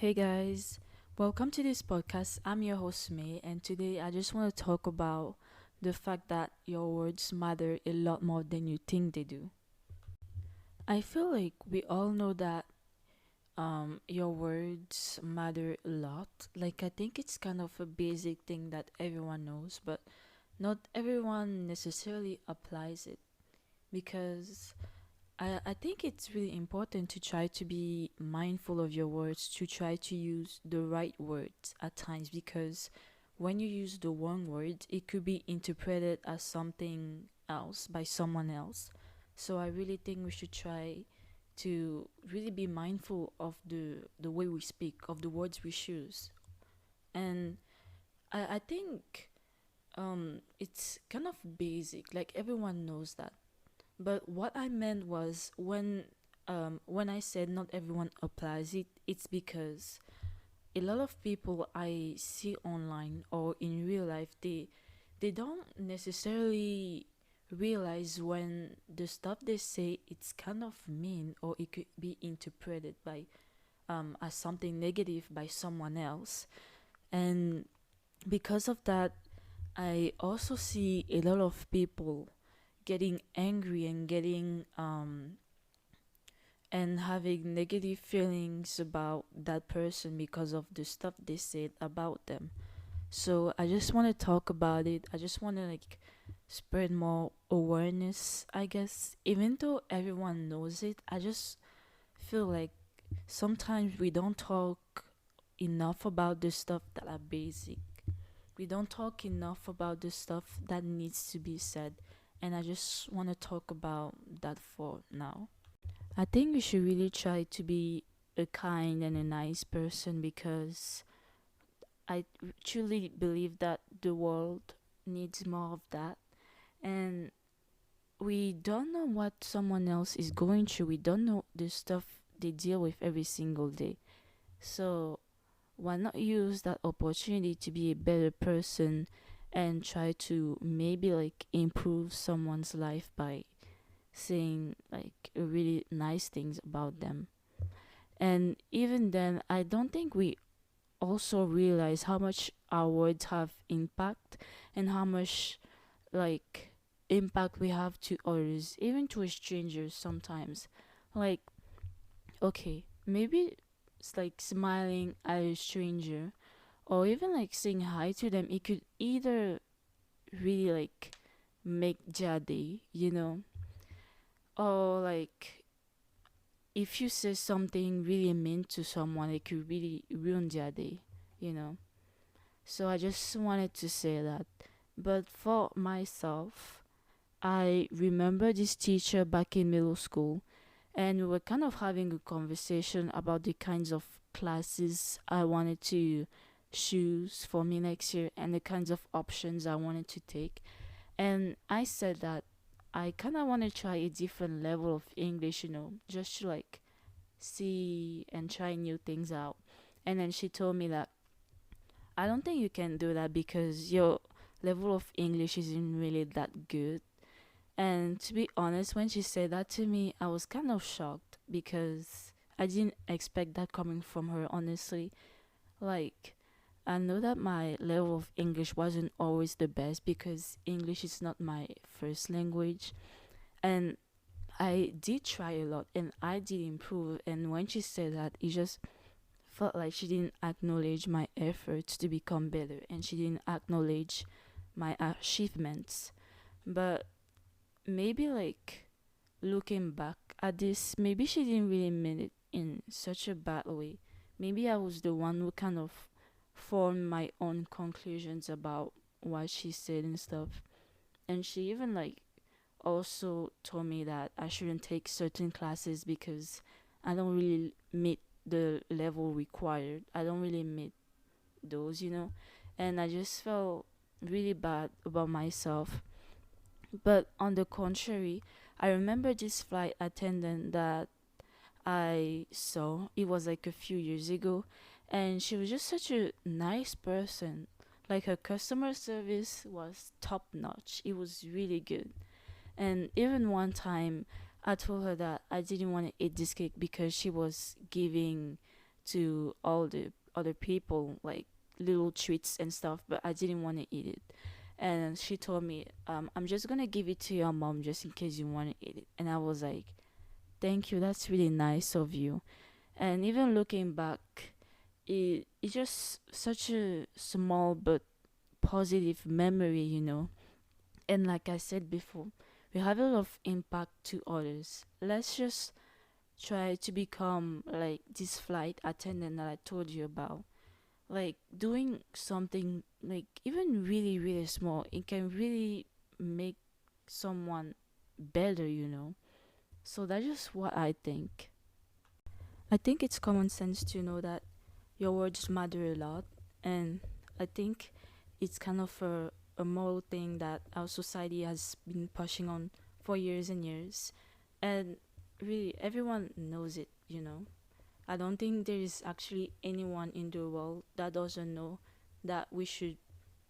Hey guys, welcome to this podcast. I'm your host May, and today I just want to talk about the fact that your words matter a lot more than you think they do. I feel like we all know that your words matter a lot. Like, I think it's kind of a basic thing that everyone knows, but not everyone necessarily applies it because I think it's really important to try to be mindful of your words, to try to use the right words at times because when you use the wrong word, it could be interpreted as something else by someone else. So I really think we should try to really be mindful of the way we speak, of the words we choose. And I think it's kind of basic, like everyone knows that, but what I meant was when I said not everyone applies it, it's because a lot of people I see online or in real life they don't necessarily realize when the stuff they say it's kind of mean or it could be interpreted by as something negative by someone else. And because of that, I also see a lot of people getting angry and getting and having negative feelings about that person because of the stuff they said about them. So I just want to talk about it. I just want to like spread more awareness, I guess. Even though everyone knows it, I just feel like sometimes we don't talk enough about the stuff that are basic. We don't talk enough about the stuff that needs to be said. And I just want to talk about that for now. I think we should really try to be a kind and a nice person because truly believe that the world needs more of that. And we don't know what someone else is going through, we don't know the stuff they deal with every single day. So, why not use that opportunity to be a better person and try to maybe like improve someone's life by saying like really nice things about them? And even then, I don't think we also realize how much our words have impact and how much like impact we have to others, even to strangers sometimes. Like, okay, maybe it's like smiling at a stranger or even like saying hi to them. It could either really like make their day, or like if you say something really mean to someone, it could really ruin their day, you know. So I just wanted to say that. But for myself, I remember this teacher back in middle school, and we were kind of having a conversation about the kinds of classes I wanted to choose for me next year and the kinds of options I wanted to take. And I said that I kind of want to try a different level of English, just to like see and try new things out. And then she told me that I don't think you can do that because your level of English isn't really that good. And to be honest, when she said that to me, I was kind of shocked because I didn't expect that coming from her, honestly. Like, I know that my level of English wasn't always the best because English is not my first language. And I did try a lot and I did improve. And when she said that, it just felt like she didn't acknowledge my efforts to become better and she didn't acknowledge my achievements. But maybe like looking back at this, maybe she didn't really mean it in such a bad way. Maybe I was the one who kind of formed my own conclusions about what she said and stuff. And she even like also told me that I shouldn't take certain classes because I don't really meet the level required. I don't really meet those. And I just felt really bad about myself. But on the contrary, I remember this flight attendant that I saw. It was like a few years ago, and she was just such a nice person. Like her customer service was top notch. It was really good. And even one time, I told her that I didn't want to eat this cake because she was giving to all the other people, like little treats and stuff, but I didn't want to eat it. And she told me, I'm just gonna give it to your mom just in case you want to eat it. And I was like, thank you, that's really nice of you. And even looking back, it's just such a small but positive memory, And like I said before, we have a lot of impact to others. Let's just try to become like this flight attendant that I told you about. Like doing something like even really, really small, it can really make someone better. So that's just what I think. I think it's common sense to know that your words matter a lot, and I think it's kind of a moral thing that our society has been pushing on for years and years, and really everyone knows it. I don't think there is actually anyone in the world that doesn't know that we should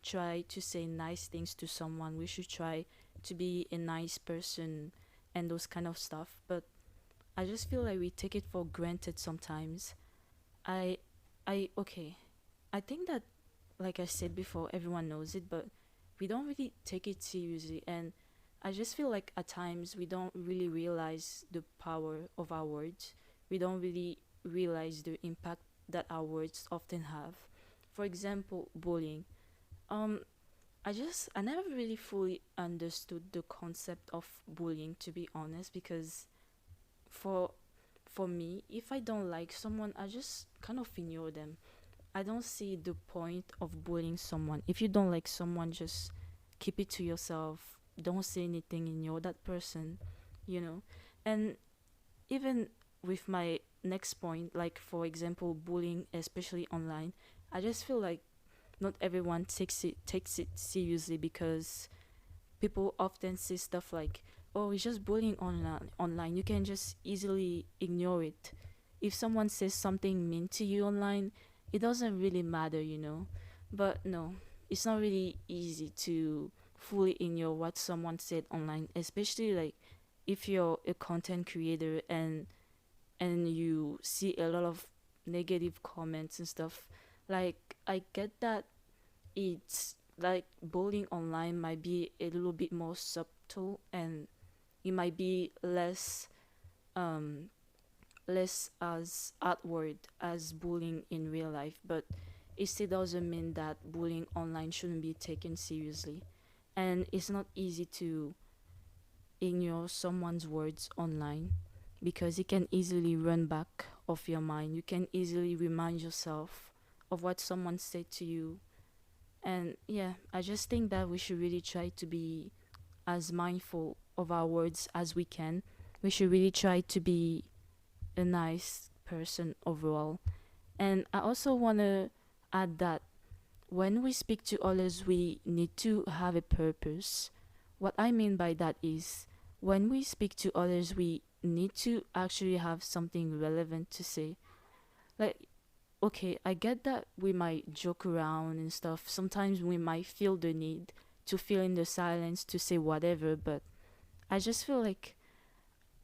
try to say nice things to someone. We should try to be a nice person and those kind of stuff. But I just feel like we take it for granted sometimes. I okay. I think that like I said before, everyone knows it, but we don't really take it seriously, and I just feel like at times we don't really realize the power of our words. We don't really realize the impact that our words often have. For example, bullying. Um I never really fully understood the concept of bullying, to be honest, because for for me, if I don't like someone, I just kind of ignore them. I don't see the point of bullying someone. If you don't like someone, just keep it to yourself. Don't say anything, ignore that person, you know. And even with my next point, like for example, bullying, especially online, I just feel like not everyone takes it seriously because people often say stuff like, "Oh, it's just bullying online. Online, you can just easily ignore it. If someone says something mean to you online, it doesn't really matter. But no, it's not really easy to fully ignore what someone said online, especially like if you're a content creator and you see a lot of negative comments and stuff. Like I get that it's like bullying online might be a little bit more subtle and it might be um less as outward as bullying in real life, but it still doesn't mean that bullying online shouldn't be taken seriously. And it's not easy to ignore someone's words online because it can easily run back of your mind. You can easily remind yourself of what someone said to you. And yeah, I just think that we should really try to be as mindful of our words as we can. We should really try to be a nice person overall. And I also want to add that when we speak to others, we need to have a purpose. What I mean by that is when we speak to others, we need to actually have something relevant to say. Like, okay, I get that we might joke around and stuff. Sometimes we might feel the need to fill in the silence to say whatever, but I just feel like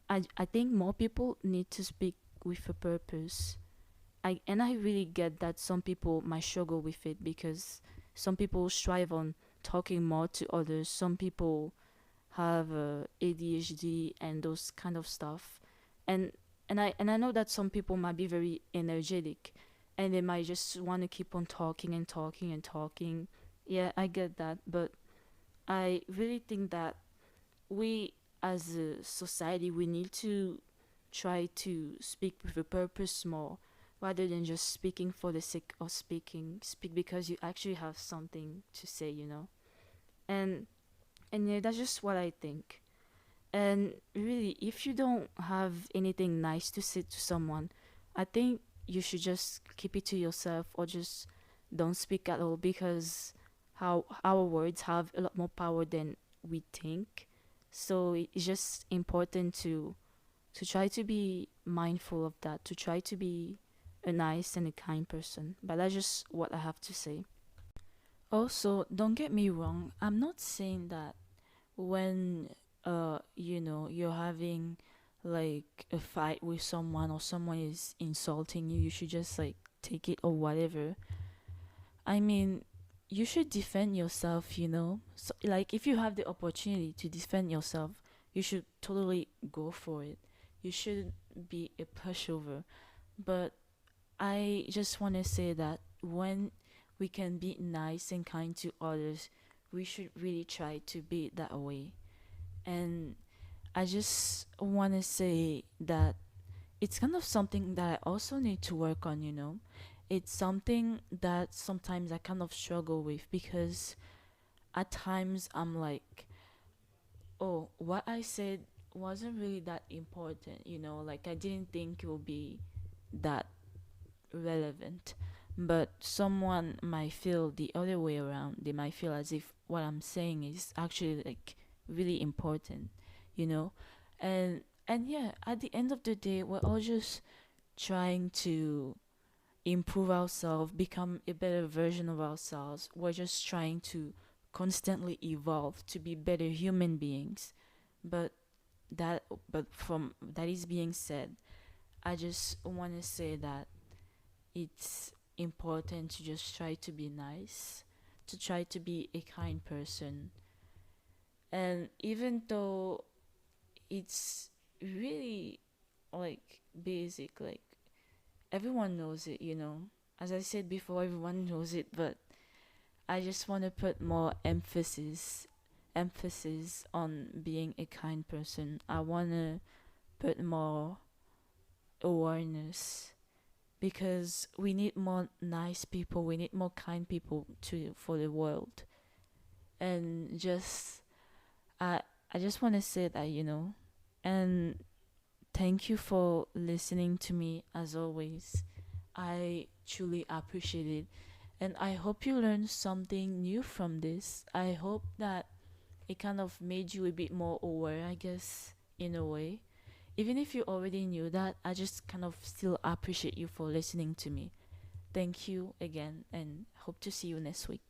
I think more people need to speak with a purpose. I really get that some people might struggle with it because some people strive on talking more to others. Some people have ADHD and those kind of stuff, and and I know that some people might be very energetic, and they might just want to keep on talking and talking and talking. Yeah, I get that, but I really think that we as a society we need to try to speak with a purpose more rather than just speaking for the sake of speaking. Speak because you actually have something to say. And yeah, that's just what I think. And really, if you don't have anything nice to say to someone, I think you should just keep it to yourself or just don't speak at all because how our words have a lot more power than we think. So it's just important to try to be mindful of that, to try to be a nice and a kind person. But that's just what I have to say. Also, don't get me wrong, I'm not saying that when you're having like a fight with someone or someone is insulting you, you should just like take it or whatever. I mean, you should defend yourself, you know? So, like, if you have the opportunity to defend yourself, you should totally go for it. You shouldn't be a pushover. But I just want to say that when we can be nice and kind to others, we should really try to be that way. And I just want to say that it's kind of something that I also need to work on, you know? It's something that sometimes I kind of struggle with because at times I'm like, oh, what I said wasn't really that important, you know? Like, I didn't think it would be that relevant. But someone might feel the other way around. They might feel as if what I'm saying is actually like really important, you know? And yeah, at the end of the day, we're all just trying to improve ourselves, become a better version of ourselves. We're just trying to constantly evolve to be better human beings. But that but from that is being said, I just want to say that it's important to just try to be nice, to try to be a kind person. And even though it's really like basic, like everyone knows it, you know. As I said before, everyone knows it, but I just want to put more emphasis on being a kind person. I want to put more awareness because we need more nice people, we need more kind people to for the world. And just I I just want to say that, you know. And thank you for listening to me as always. I truly appreciate it. And I hope you learned something new from this. I hope that it kind of made you a bit more aware, I guess, in a way. Even if you already knew that, I just kind of still appreciate you for listening to me. Thank you again and hope to see you next week.